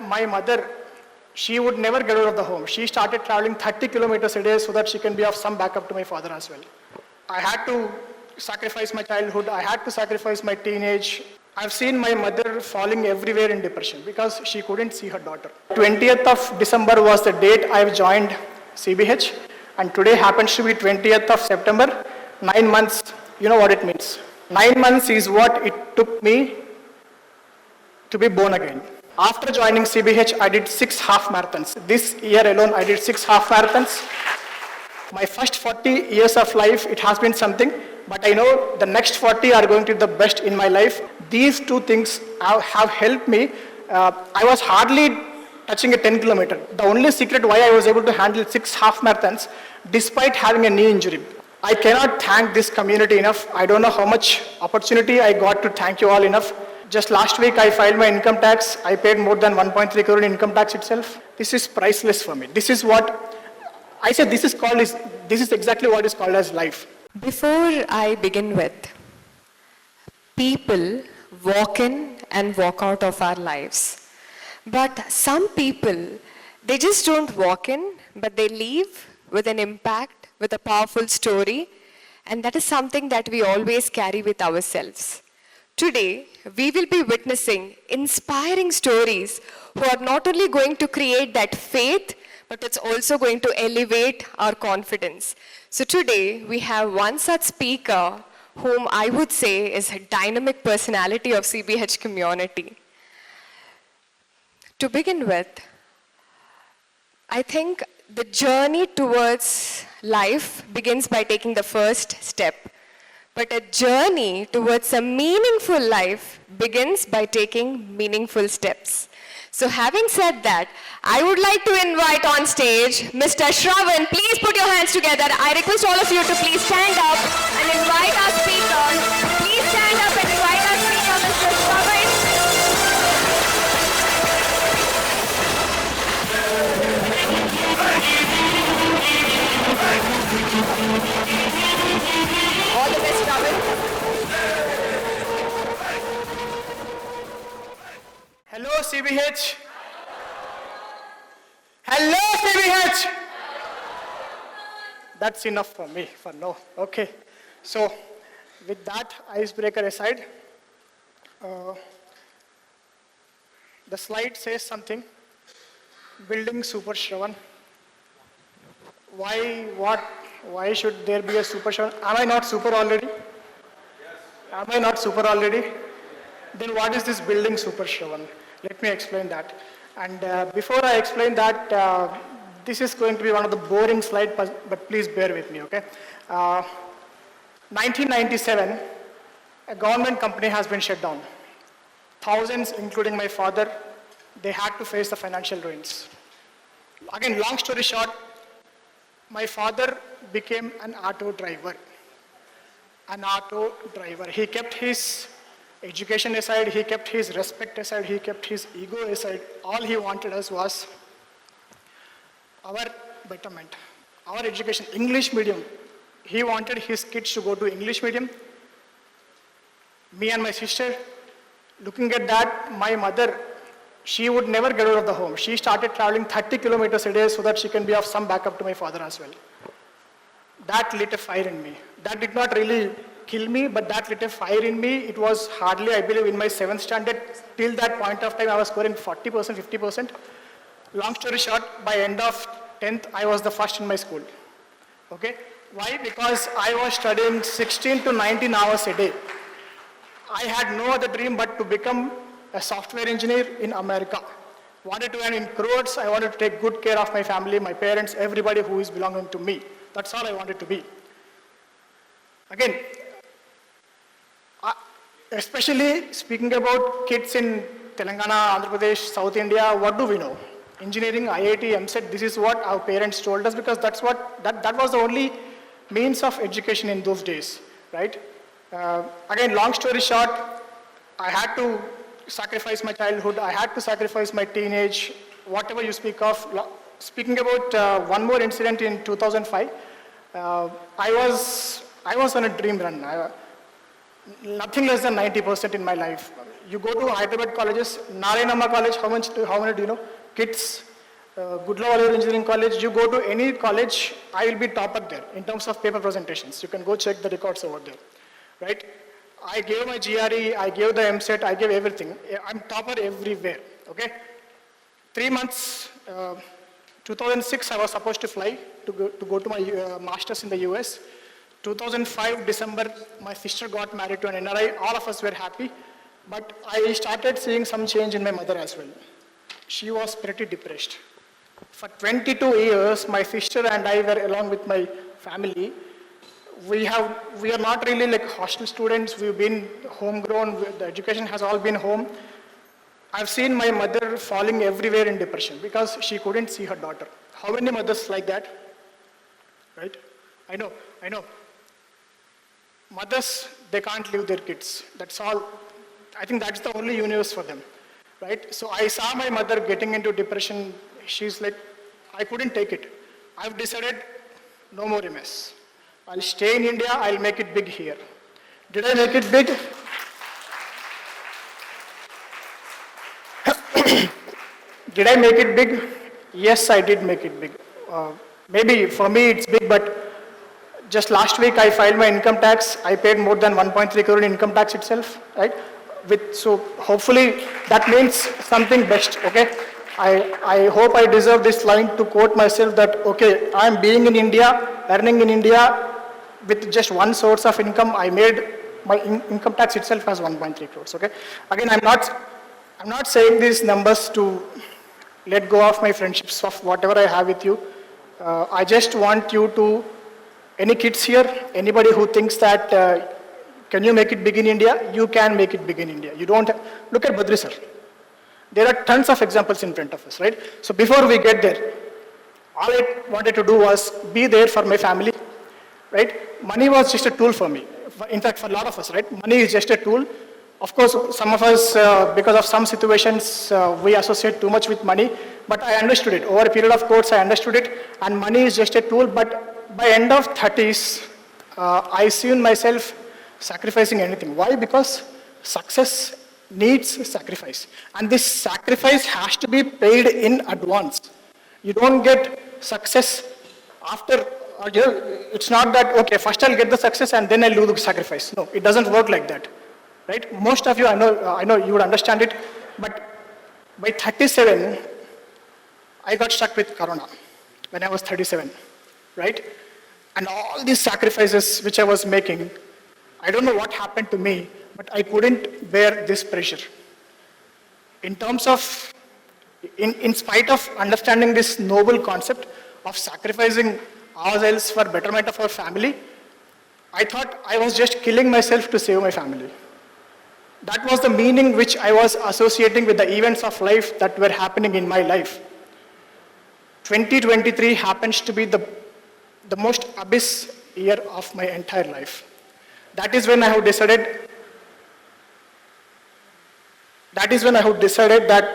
My mother, she would never get out of the home. She started traveling 30 kilometers a day so that she can be of some backup to my father as well. I had to sacrifice my childhood. I had to sacrifice my teenage. I've seen my mother falling everywhere in depression because she couldn't see her daughter. 20th of December was the date I've joined CBH, and today happens to be 20th of September. 9 months, you know what it means. 9 months is what it took me to be born again. After joining CBH, I did 6 half marathons. This year alone, I did 6 half marathons. My first 40 years of life, it has been something, but I know the next 40 are going to be the best in my life. These two things have helped me. I was hardly touching a 10 kilometer. The only secret why I was able to handle 6 half marathons, despite having a knee injury. I cannot thank this community enough. I don't know how much opportunity I got to thank you all enough. Just last week, I filed my income tax. I paid more than 1.3 crore in income tax itself. This is priceless for me. This is what I said. This is exactly what is called as life. Before I begin with, people walk in and walk out of our lives. But some people, they just don't walk in, but they leave with an impact, with a powerful story, and that is something that we always carry with ourselves. Today, we will be witnessing inspiring stories who are not only going to create that faith, but it's also going to elevate our confidence. So today, we have one such speaker whom I would say is a dynamic personality of CBH community. To begin with, I think the journey towards life begins by taking the first step. But a journey towards a meaningful life begins by taking meaningful steps. So having said that, I would like to invite on stage Mr. Shravan. Please put your hands together. I request all of you to please stand up and invite our speaker. Please stand up and invite our speaker, Mr. Shravan. All the best, Shravan. Hello, CBH. Hello, CBH. That's enough for me for now. Okay. So, with that icebreaker aside, the slide says something. Building Super Shravan. Why should there be a Super Shravan? Am I not super already? Am I not super already? Then what is this building Super Shravan? Let me explain that. And before I explain that, this is going to be one of the boring slides, but please bear with me, okay? 1997, a government company has been shut down. Thousands, including my father, they had to face the financial ruins. Again, long story short, my father became an auto driver. An auto driver. He kept his education aside, he kept his respect aside, he kept his ego aside. All he wanted us was our betterment, our education, English medium. He wanted his kids to go to English medium. Me and my sister, looking at that, my mother, she would never get out of the home. She started traveling 30 kilometers a day so that she can be of some backup to my father as well. That lit a fire in me. That did not really kill me, but that lit a fire in me. It was hardly, I believe, in my 7th standard. Till that point of time, I was scoring 40%, 50%. Long story short, by end of 10th, I was the first in my school. Okay? Why? Because I was studying 16 to 19 hours a day. I had no other dream but to become a software engineer in America. Wanted to earn in crores. I wanted to take good care of my family, my parents, everybody who is belonging to me. That's all I wanted to be. Again, especially speaking about kids in Telangana, Andhra Pradesh, South India, what do we know? Engineering, IIT, MSET, this is what our parents told us because that was the only means of education in those days, right? Again, long story short, I had to sacrifice my childhood, I had to sacrifice my teenage, whatever you speak of. Speaking about one more incident in 2005, I was on a dream run. Nothing less than 90% in my life. You go to Hyderabad colleges, Narayanama College, how many do you know? Kids, Goodlaw Engineering College, you go to any college, I will be topper there in terms of paper presentations. You can go check the records over there, right? I gave my GRE, I gave the MSET, I gave everything. I'm topper everywhere, okay? 3 months, 2006, I was supposed to fly to go to my master's in the US. 2005, December, my sister got married to an NRI. All of us were happy. But I started seeing some change in my mother as well. She was pretty depressed. For 22 years, my sister and I were along with my family. We are not really like hostel students. We've been homegrown. The education has all been home. I've seen my mother falling everywhere in depression because she couldn't see her daughter. How many mothers like that? Right? I know. Mothers, they can't leave their kids. That's all. I think that's the only universe for them. Right? So I saw my mother getting into depression. She's like, I couldn't take it. I've decided no more MS. I'll stay in India, I'll make it big here. Did I make it big? Did I make it big? Yes, I did make it big. Maybe for me it's big, but just last week I filed my income tax. I paid more than 1.3 crore in income tax itself, right? So hopefully that means something best, okay? I hope I deserve this line to quote myself that, okay, I'm being in India, earning in India with just one source of income. I made my income tax itself as 1.3 crores, okay? Again, I'm not saying these numbers to let go of my friendships of whatever I have with you. I just want you to, any kids here, anybody who thinks that, can you make it big in India? You can make it big in India. You don't, look at Badri sir. There are tons of examples in front of us, right? So before we get there, all I wanted to do was be there for my family, right? Money was just a tool for me. In fact, for a lot of us, right? Money is just a tool. Of course, some of us, because of some situations, we associate too much with money, but I understood it. Over a period of course, I understood it, and money is just a tool, but by end of 30s, I seen myself sacrificing anything. Why? Because success needs sacrifice. And this sacrifice has to be paid in advance. You don't get success after, it's not that, okay, first I'll get the success and then I'll do the sacrifice. No, it doesn't work like that. Right? Most of you, I know you would understand it, but by 37, I got stuck with Corona when I was 37, right? And all these sacrifices which I was making, I don't know what happened to me, but I couldn't bear this pressure. In terms of, in spite of understanding this noble concept of sacrificing ourselves for betterment of our family, I thought I was just killing myself to save my family. That was the meaning which I was associating with the events of life that were happening in my life. 2023 happens to be the most abyss year of my entire life. That is when I have decided that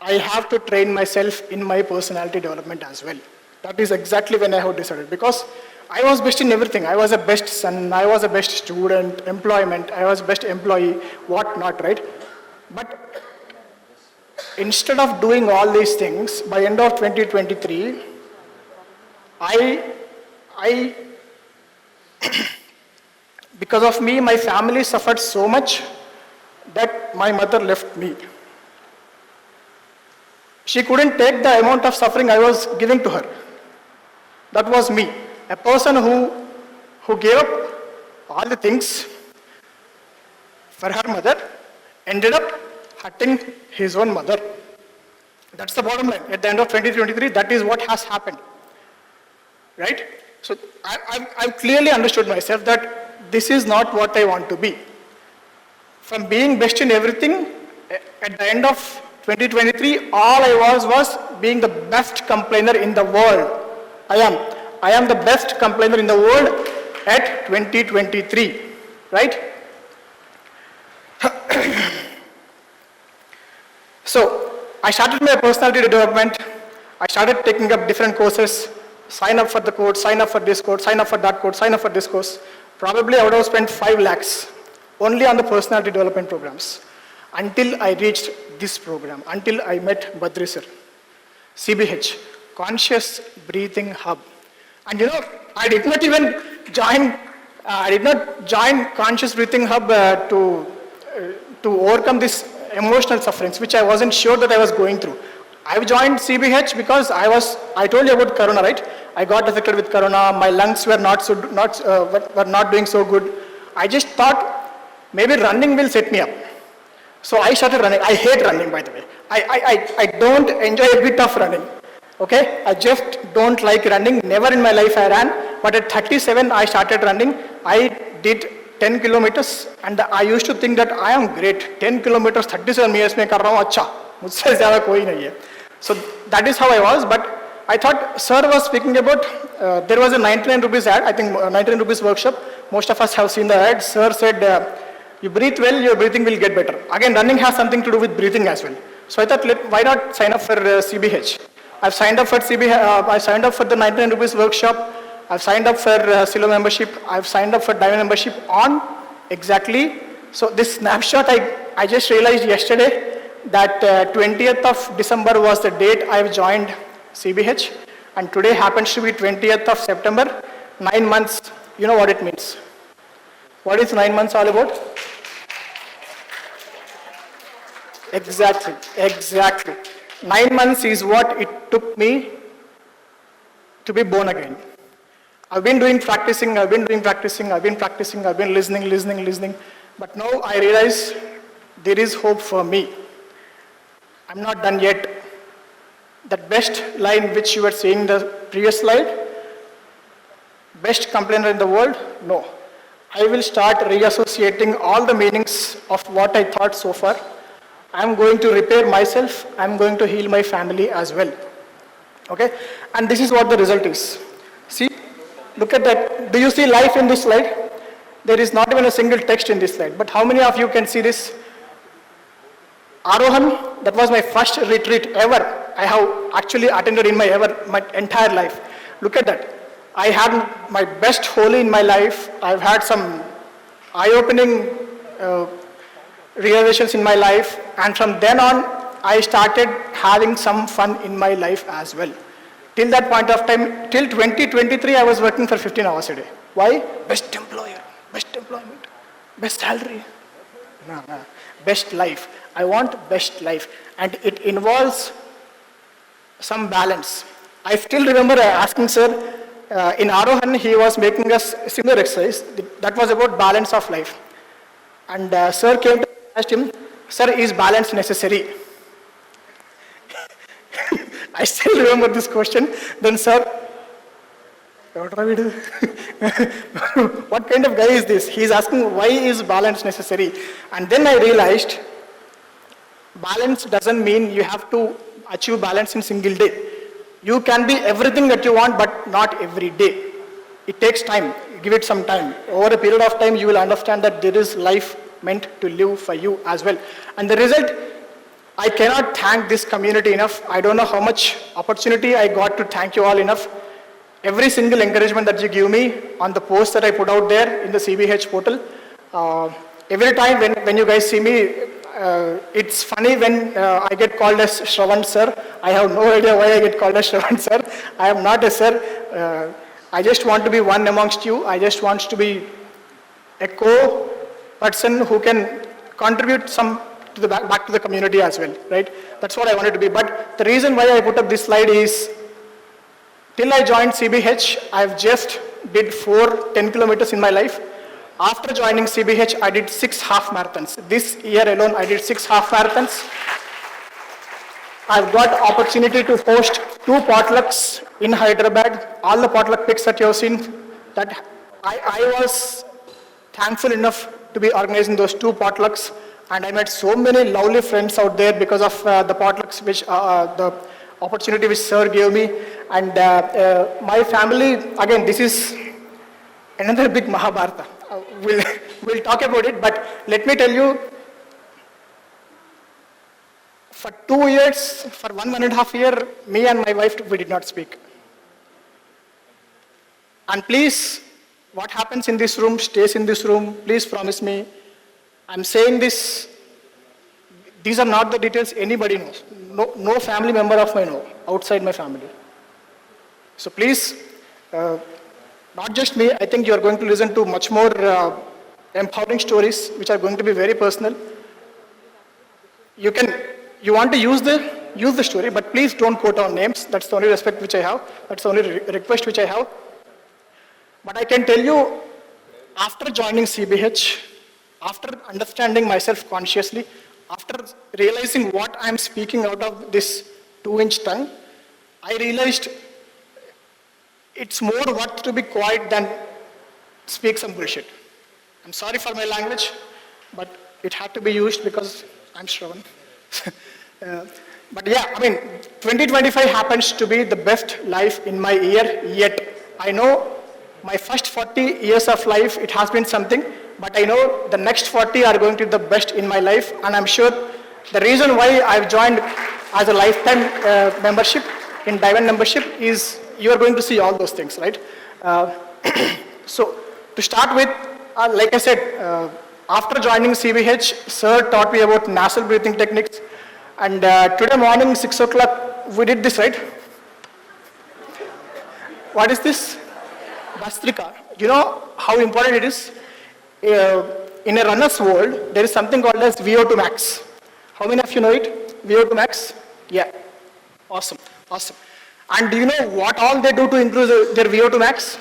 I have to train myself in my personality development as well. That is exactly when I have decided, because I was best in everything. I was a best son, I was a best student, employment, I was best employee, what not, right? But instead of doing all these things, by end of 2023, because of me, my family suffered so much that my mother left me. She couldn't take the amount of suffering I was giving to her. That was me. A person who gave up all the things for her mother ended up hurting his own mother. That's the bottom line. At the end of 2023, that is what has happened. Right? So I've clearly understood myself that this is not what I want to be. From being best in everything, at the end of 2023, all I was being the best complainer in the world. I am the best complainer in the world at 2023, right? So, I started my personality development. I started taking up different courses, sign up for the course, sign up for this course, sign up for that course, sign up for this course. Probably I would have spent 5 lakhs only on the personality development programs. until I reached this program, until I met Badri sir. CBH, Conscious Breathing Hub. And you know, I did not even join Conscious Breathing Hub to overcome this emotional sufferings, which I wasn't sure that I was going through. I've joined CBH because I told you about Corona, right? I got affected with Corona, my lungs were were not doing so good. I just thought maybe running will set me up. So I started running. I hate running, by the way. I don't enjoy a bit of running. Okay? I just don't like running. Never in my life I ran. But at 37, I started running. I did 10 kilometers. And I used to think that I am great. 10 kilometers, 37 years mein kar raha hu, acha. Mujhse zyada koi nahi hai. So that is how I was. But I thought sir was speaking about, there was a 99 rupees ad. I think 99 rupees workshop. Most of us have seen the ad. Sir said, you breathe well, your breathing will get better. Again, running has something to do with breathing as well. So I thought, why not sign up for CBH? I've signed up for CBH, I signed up for the 99 rupees workshop. I've signed up for Silo membership. I've signed up for Diamond membership on exactly. So this snapshot, I just realized yesterday that 20th of December was the date I've joined CBH. And today happens to be 20th of September, 9 months. You know what it means. What is 9 months all about? Exactly. 9 months is what it took me to be born again. I've been practicing, I've been listening. But now I realize there is hope for me. I'm not done yet. That best line which you were saying in the previous slide, best complainer in the world, no. I will start reassociating all the meanings of what I thought so far. I'm going to repair myself. I'm going to heal my family as well. Okay? And this is what the result is. See? Look at that. Do you see life in this slide? There is not even a single text in this slide. But how many of you can see this? Arohan, that was my first retreat ever. I have actually attended in my entire life. Look at that. I had my best Holi in my life. I've had some eye-opening realizations in my life. And from then on, I started having some fun in my life as well. Till that point of time, till 2023, I was working for 15 hours a day. Why? Best employer, best employment, best salary. No. Best life. I want best life. And it involves some balance. I still remember asking sir, in Arohan, he was making us similar exercise. That was about balance of life. And sir came to ask him, sir, is balance necessary? I still remember this question. Then sir, what do we do? What kind of guy is this? He's asking, why is balance necessary? And then I realized, balance doesn't mean you have to achieve balance in single day. You can be everything that you want, but not every day. It takes time. Give it some time. Over a period of time, you will understand that there is life meant to live for you as well. And the result, I cannot thank this community enough. I don't know how much opportunity I got to thank you all enough. Every single encouragement that you give me on the post that I put out there in the CBH portal, every time when you guys see me, it's funny when I get called as Shravan sir. I have no idea why I get called as Shravan sir. I am not a sir. I just want to be one amongst you. I just want to be a co-person who can contribute some to the back to the community as well, right? That's what I wanted to be. But the reason why I put up this slide is, till I joined CBH, I've just did 4 10 kilometers in my life. After joining CBH, I did 6 half marathons. This year alone, I did 6 half marathons. I've got opportunity to host 2 potlucks in Hyderabad. All the potluck pics that you have seen, that I was thankful enough to be organizing those 2 potlucks. And I met so many lovely friends out there because of the potlucks, which the opportunity which sir gave me. And my family, again, this is another big Mahabharata. We'll talk about it, but let me tell you, for 2 years, for 1.5 years, me and my wife, we did not speak. And please, what happens in this room stays in this room. Please promise me. I'm saying this These are not the details anybody knows. No family member of mine know, outside my family. So please, not just me, I think you are going to listen to much more empowering stories, which are going to be very personal. You want to use the story, but please don't quote our names. That's the only respect which I have. That's the only request which I have. But I can tell you, after joining CBH, after understanding myself consciously, after realizing what I'm speaking out of this 2-inch tongue, I realized it's more worth to be quiet than speak some bullshit. I'm sorry for my language, but it had to be used because I'm Shravan. But yeah, I mean, 2025 happens to be the best life in my year yet. I know my first 40 years of life, it has been something, but I know the next 40 are going to be the best in my life, and I'm sure the reason why I've joined as a lifetime membership in Diamond membership is you are going to see all those things, right? So to start with, like I said, after joining CBH, sir taught me about nasal breathing techniques, and today morning 6 o'clock we did this, right? What is this? Bastrika. You know how important it is? In a runner's world, there is something called as VO2 max. How many of you know it? VO2 max? Yeah. Awesome. Awesome. And do you know what all they do to improve their VO2 max?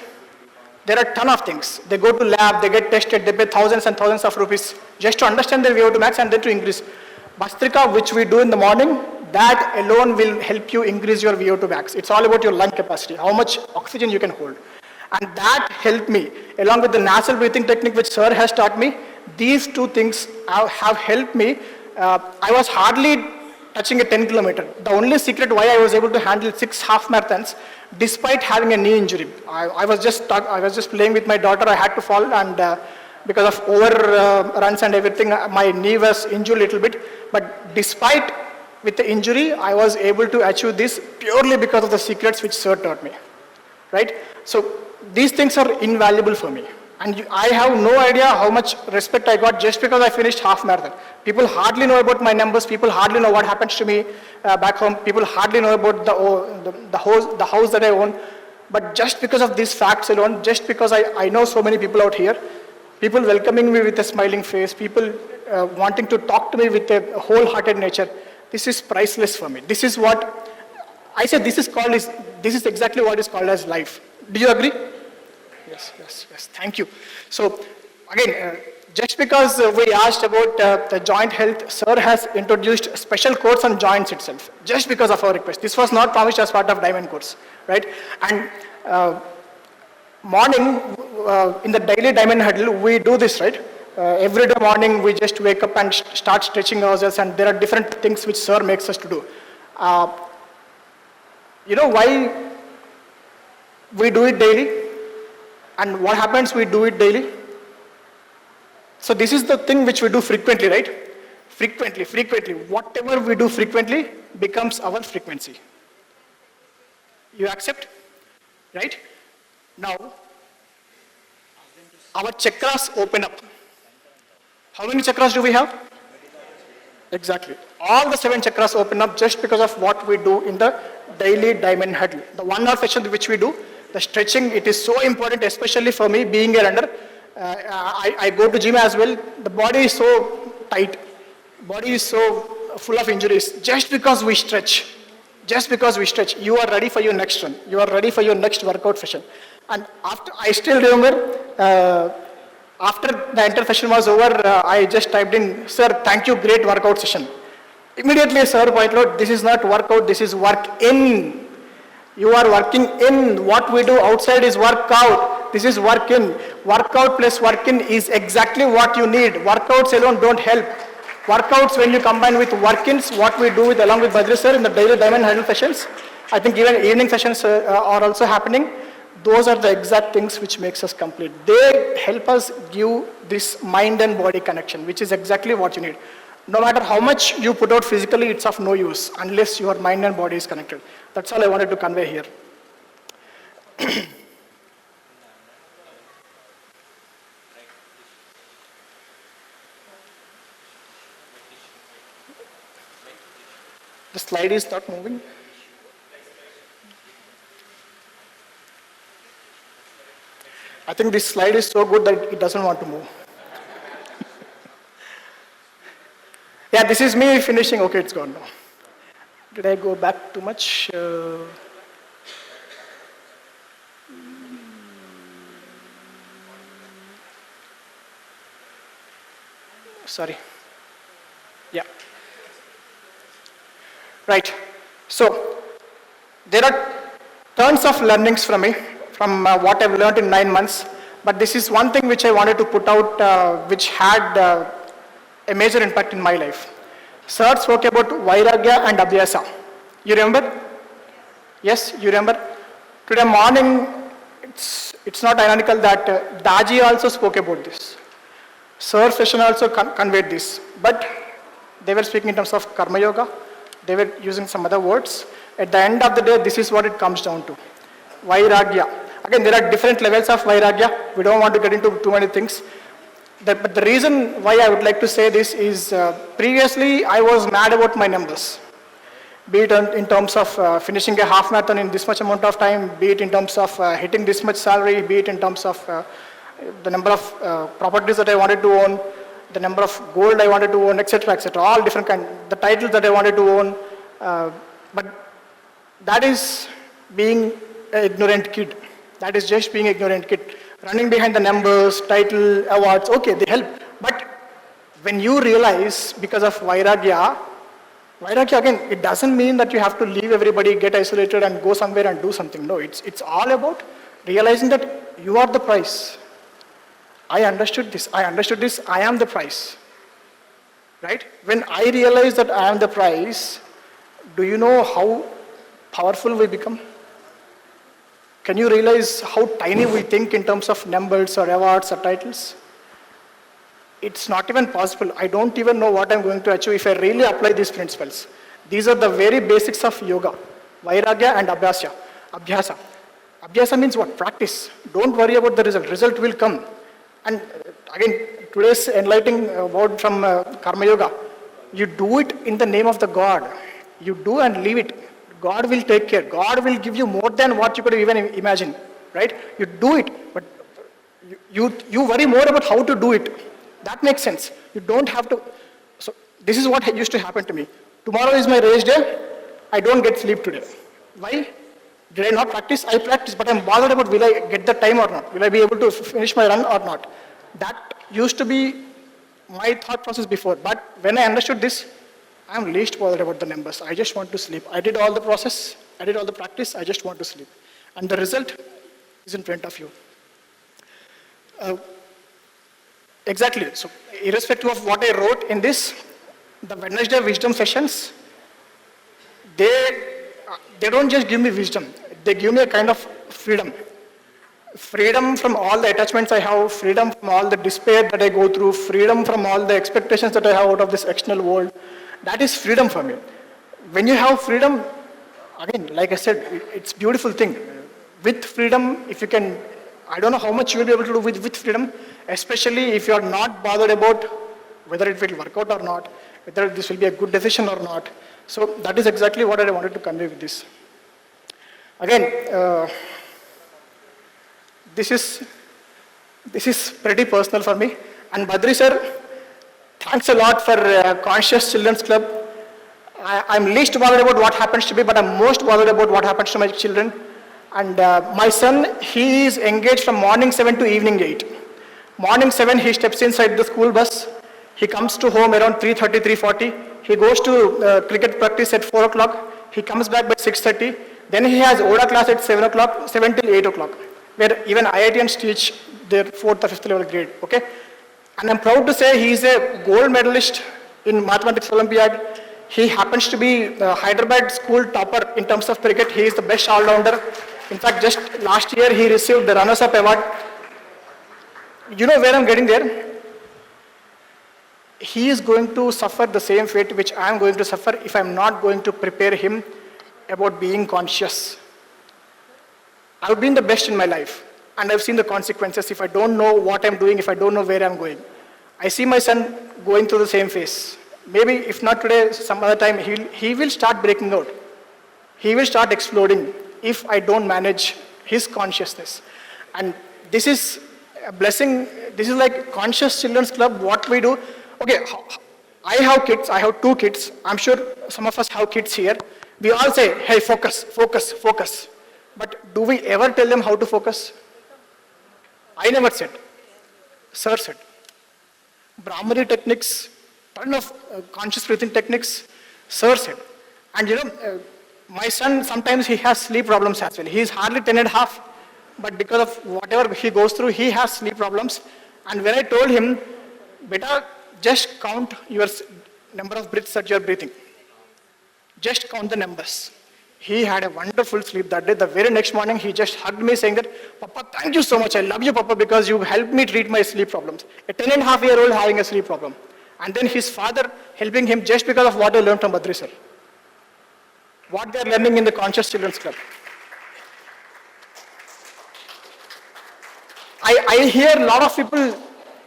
There are a ton of things. They go to lab, they get tested, they pay thousands and thousands of rupees just to understand their VO2 max and then to increase. Bastrika, which we do in the morning, that alone will help you increase your VO2 max. It's all about your lung capacity, how much oxygen you can hold. And that helped me, along with the nasal breathing technique which sir has taught me. These two things have helped me. I was hardly touching a 10 kilometer. The only secret why I was able to handle 6 half marathons, despite having a knee injury. I was just playing with my daughter. I had to fall, and because of overruns and everything, my knee was injured a little bit. But despite with the injury, I was able to achieve this purely because of the secrets which sir taught me, right? So these things are invaluable for me. And I have no idea how much respect I got just because I finished half marathon. People hardly know about my numbers. People hardly know what happens to me back home. People hardly know about the house that I own. But just because of these facts alone, just because I know so many people out here, people welcoming me with a smiling face, people wanting to talk to me with a wholehearted nature, this is priceless for me. This is what I say. This is exactly what is called as life. Do you agree? Yes. Thank you. So, again, just because we asked about the joint health, sir has introduced a special course on joints itself, just because of our request. This was not promised as part of Diamond course, right? And morning, in the daily Diamond huddle, we do this, right? Every day morning, we just wake up and start stretching ourselves, and there are different things which sir makes us to do. You know why we do it daily? And what happens? We do it daily. So this is the thing which we do frequently, right? Frequently. Whatever we do frequently becomes our frequency. You accept? Right? Now, our chakras open up. How many chakras do we have? Exactly. All the 7 chakras open up just because of what we do in the daily Diamond huddle. The 1 hour session which we do, the stretching, it is so important, especially for me being a runner. I go to gym as well. The body is so tight. Body is so full of injuries. Just because we stretch, you are ready for your next run. You are ready for your next workout session. And after, I still remember, after the entire session was over, I just typed in, sir, thank you, great workout session. Immediately, sir pointed out, this is not workout, this is work in. You are working in. What we do outside is workout. This is work in. Workout plus work in is exactly what you need. Workouts alone don't help. Workouts, when you combine with work-ins, what we do along with Badri sir in the daily Diamond huddle sessions, I think even evening sessions are also happening. Those are the exact things which makes us complete. They help us give this mind and body connection, which is exactly what you need. No matter how much you put out physically, it's of no use unless your mind and body is connected. That's all I wanted to convey here. slide is not moving. I think this slide is so good that it doesn't want to move. Yeah, this is me finishing. Okay, it's gone now. Did I go back too much? Sorry. Yeah. Right. So, there are tons of learnings from me, from what I've learned in 9 months. But this is one thing which I wanted to put out, which had a major impact in my life. Sir spoke about Vairagya and Abhyasa. You remember? Yes, you remember? Today morning, it's not ironical that Daji also spoke about this. Sir session also conveyed this. But they were speaking in terms of Karma Yoga. They were using some other words. At the end of the day, this is what it comes down to. Vairagya. Again, there are different levels of Vairagya. We don't want to get into too many things. But the reason why I would like to say this is, previously I was mad about my numbers. Be it in terms of finishing a half marathon in this much amount of time, be it in terms of hitting this much salary, be it in terms of the number of properties that I wanted to own, the number of gold I wanted to own, etc., all different kinds, the titles that I wanted to own. But that is being an ignorant kid. That is just being an ignorant kid. Running behind the numbers, title, awards, okay, they help. But when you realize, because of Vairagya again, it doesn't mean that you have to leave everybody, get isolated and go somewhere and do something. No, it's all about realizing that you are the price. I understood this, I am the price. Right? When I realize that I am the price, do you know how powerful we become? Can you realize how tiny we think in terms of numbers or awards or titles? It's not even possible. I don't even know what I'm going to achieve if I really apply these principles. These are the very basics of yoga. Vairagya and Abhyasa. Abhyasa means what? Practice. Don't worry about the result. Result will come. And again, today's enlightening word from Karma Yoga. You do it in the name of the God. You do and leave it. God will take care. God will give you more than what you could even imagine. Right? You do it, but you worry more about how to do it. That makes sense. You don't have to. So this is what used to happen to me. Tomorrow is my race day. I don't get sleep today. Why? Did I not practice? I practice, but I'm bothered about will I get the time or not? Will I be able to finish my run or not? That used to be my thought process before. But when I understood this, I'm least bothered about the numbers. I just want to sleep. I did all the process. I did all the practice. I just want to sleep. And the result is in front of you. Exactly. So, irrespective of what I wrote in this, the Wednesday wisdom sessions, they don't just give me wisdom. They give me a kind of freedom. Freedom from all the attachments I have, freedom from all the despair that I go through, freedom from all the expectations that I have out of this external world. That is freedom for me. When you have freedom, again, like I said, it's a beautiful thing. With freedom, if you can, I don't know how much you will be able to do with freedom, especially if you are not bothered about whether it will work out or not, whether this will be a good decision or not. So that is exactly what I wanted to convey with this. Again, this is pretty personal for me. And Badri sir, thanks a lot for Conscious Children's Club. I'm least bothered about what happens to me, but I'm most bothered about what happens to my children. And my son, he is engaged from morning 7 to evening 8. Morning 7, he steps inside the school bus. He comes to home around 3:30, 3:40. He goes to cricket practice at 4 o'clock. He comes back by 6:30. Then he has ODA class at 7 o'clock, 7 till 8 o'clock, where even IITians teach their 4th or 5th level grade, okay? And I'm proud to say he is a gold medalist in Mathematics Olympiad. He happens to be the Hyderabad school topper in terms of cricket. He is the best all-rounder. In fact, just last year he received the runners-up award. You know where I'm getting there? He is going to suffer the same fate which I am going to suffer if I'm not going to prepare him about being conscious. I've been the best in my life, and I've seen the consequences if I don't know what I'm doing, if I don't know where I'm going. I see my son going through the same phase. maybe if not today, some other time, he will start breaking out. He will start exploding if I don't manage his consciousness. And this is a blessing. This is like Conscious Children's Club, what we do. Okay, I have kids, I have 2 kids. I'm sure some of us have kids here. We all say, hey, focus, focus, focus. But do we ever tell them how to focus? I never said. Sir said. Brahmari techniques, ton of conscious breathing techniques, sir said. And my son, sometimes he has sleep problems as well. He is hardly 10 and a half, but because of whatever he goes through, he has sleep problems. And when I told him, beta, just count your number of breaths that you are breathing. Just count the numbers. He had a wonderful sleep that day. The very next morning, he just hugged me saying that, Papa, thank you so much. I love you, Papa, because you helped me treat my sleep problems. A 10 and a half year old having a sleep problem. And then his father helping him just because of what I learned from Badri sir. What they are learning in the Conscious Children's Club. I hear a lot of people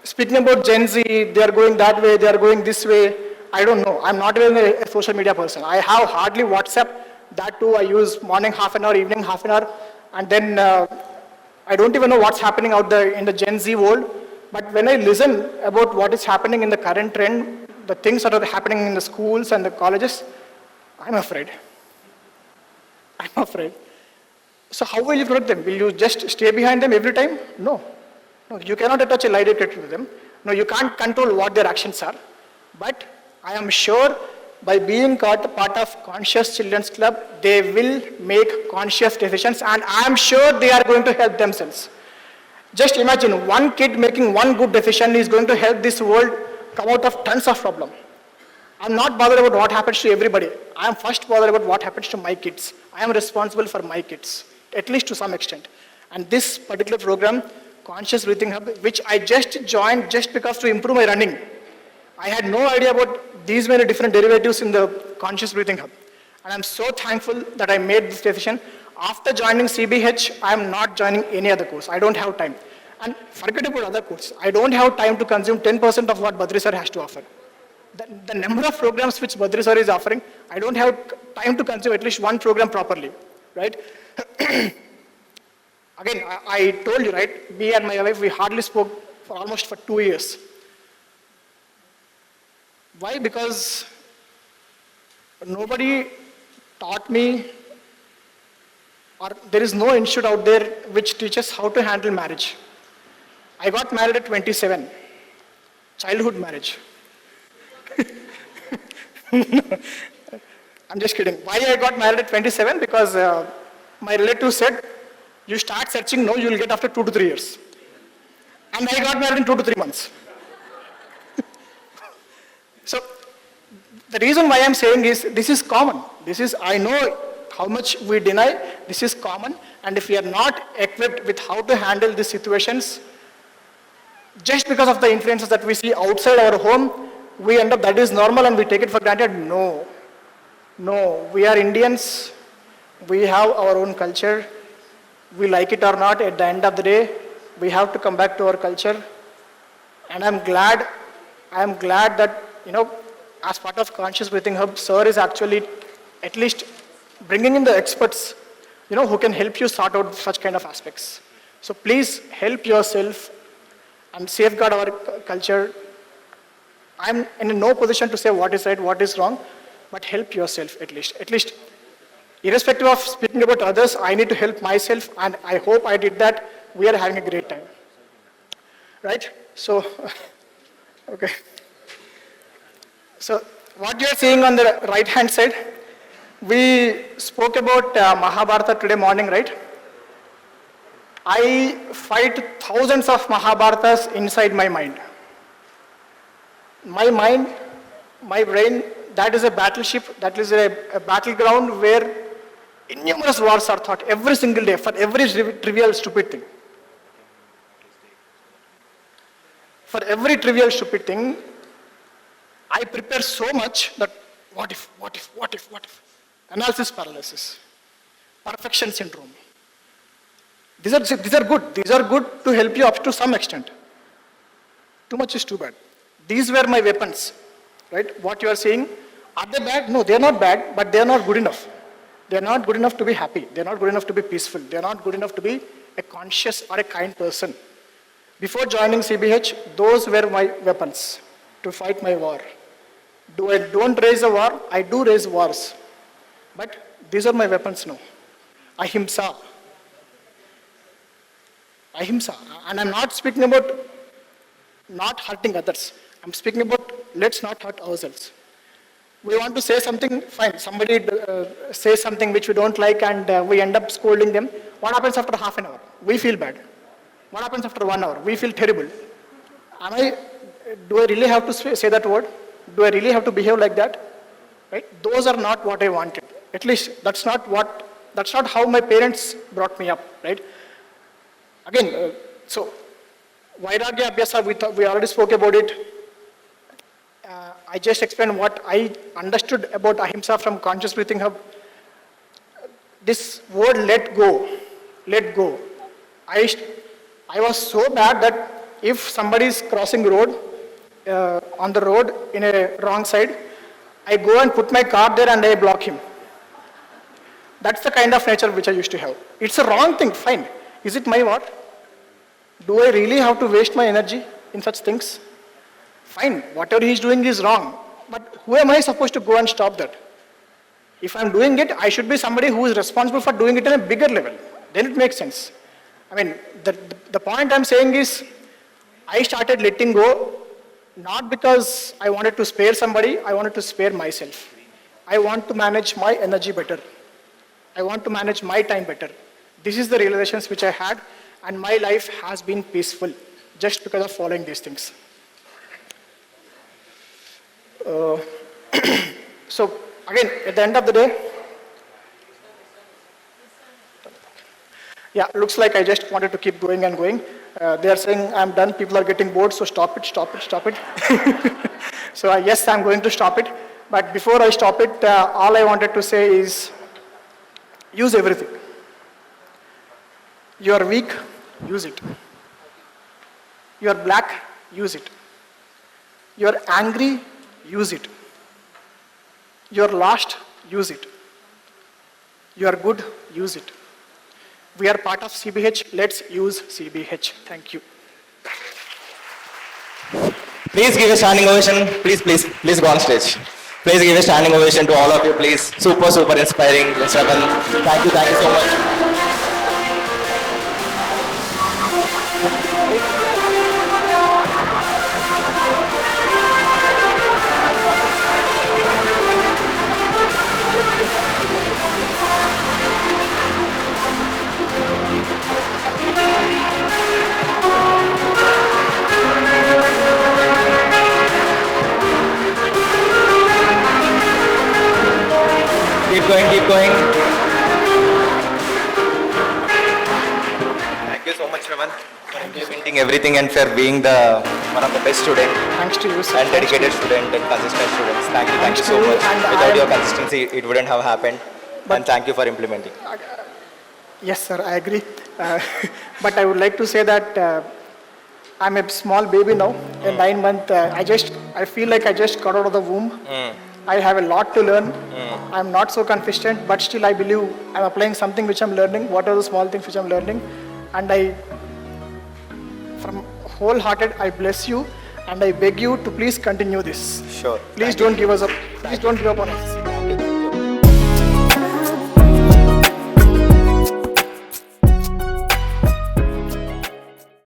speaking about Gen Z, they are going that way, they are going this way. I don't know. I'm not even a social media person. I have hardly WhatsApp. That too, I use morning half an hour, evening half an hour. And then I don't even know what's happening out there in the Gen Z world. But when I listen about what is happening in the current trend, the things that are happening in the schools and the colleges, I'm afraid. I'm afraid. So how will you protect them? Will you just stay behind them every time? No. No, you cannot attach a lie detector to them. No, you can't control what their actions are. But I am sure by being part of Conscious Children's Club, they will make conscious decisions, and I am sure they are going to help themselves. Just imagine one kid making one good decision is going to help this world come out of tons of problems. I'm not bothered about what happens to everybody. I am first bothered about what happens to my kids. I am responsible for my kids, at least to some extent. And this particular program, Conscious Breathing Hub, which I just joined just because to improve my running. I had no idea about these many different derivatives in the Conscious Breathing Hub. And I'm so thankful that I made this decision. After joining CBH, I am not joining any other course. I don't have time. And forget about other courses. I don't have time to consume 10% of what Badri sir has to offer. The number of programs which Badri sir is offering, I don't have time to consume at least one program properly, right? Again, I told you, right, me and my wife, we hardly spoke for almost 2 years. Why? Because nobody taught me, or there is no institute out there which teaches how to handle marriage. I got married at 27, childhood marriage. I'm just kidding. Why I got married at 27? Because my relative said, you start searching, no, you will get after 2 to 3 years. And I got married in 2 to 3 months. So, the reason why I'm saying is, this is common. I know how much we deny, this is common, and if we are not equipped with how to handle these situations, just because of the influences that we see outside our home, we end up, that is normal and we take it for granted. No. No, we are Indians, we have our own culture, we like it or not, at the end of the day, we have to come back to our culture. And I'm glad that, as part of Conscious Breathing Hub, sir is actually at least bringing in the experts, who can help you sort out such kind of aspects. So please help yourself and safeguard our culture. I'm in no position to say what is right, what is wrong, but help yourself at least. At least, irrespective of speaking about others, I need to help myself, and I hope I did that. We are having a great time. Right? So, okay. So, what you are seeing on the right-hand side, we spoke about Mahabharata today morning, right? I fight thousands of Mahabharatas inside my mind. My mind, my brain, that is a battleship, that is a battleground where innumerous wars are fought every single day for every trivial stupid thing. For every trivial stupid thing, I prepare so much that what if? Analysis paralysis, perfection syndrome. These are good. These are good to help you up to some extent. Too much is too bad. These were my weapons. right? What you are saying, are they bad? No, they are not bad, but they are not good enough. They are not good enough to be happy. They are not good enough to be peaceful. They are not good enough to be a conscious or a kind person. Before joining CBH, those were my weapons to fight my war. I don't raise a war, I do raise wars. But these are my weapons now. Ahimsa. Ahimsa. And I'm not speaking about not hurting others. I'm speaking about let's not hurt ourselves. We want to say something, fine. Somebody says something which we don't like and we end up scolding them. What happens after half an hour? We feel bad. What happens after 1 hour? We feel terrible. Do I really have to say that word? Do I really have to behave like that? Right? Those are not what I wanted. At least that's not how my parents brought me up, right? Again, so Vairagya Abhyasa, we already spoke about it. I just explained what I understood about Ahimsa from Conscious Breathing Hub. This word let go. I was so bad that if somebody is crossing road, on the road in a wrong side, I go and put my car there and I block him. That's the kind of nature which I used to have. It's a wrong thing, fine. Is it my what? Do I really have to waste my energy in such things? Fine, whatever he's doing is wrong. But who am I supposed to go and stop that? If I'm doing it, I should be somebody who is responsible for doing it on a bigger level. Then it makes sense. I mean, the point I'm saying is, I started letting go, not because I wanted to spare somebody, I wanted to spare myself. I want to manage my energy better. I want to manage my time better. This is the realizations which I had, and my life has been peaceful just because of following these things. So again, at the end of the day, yeah, looks like I just wanted to keep going and going. They are saying I'm done, people are getting bored, so stop it. So yes, I'm going to stop it. But before I stop it, all I wanted to say is, use everything. You are weak, use it. You are black, use it. You are angry, use it. You are lost, use it. You are good, use it. We are part of CBH, let's use CBH. Thank you. Please give a standing ovation. Please go on stage. Please give a standing ovation to all of you, please. Super inspiring. Thank you so much. Keep going. Thank you so much, Raman, for implementing everything and for being one of the best students. Thanks to you, sir. And dedicated student and consistent students. Thank you so much. Without your consistency, it wouldn't have happened. And thank you for implementing. Yes, sir, I agree. But I would like to say that I'm a small baby now, a 9-month. I feel like I just got out of the womb. I have a lot to learn. I'm not so consistent, but still I believe I'm applying something which I'm learning. What are the small things which I'm learning? And from wholehearted, I bless you and I beg you to please continue this. Sure. Please don't give us up. Please don't give up on us.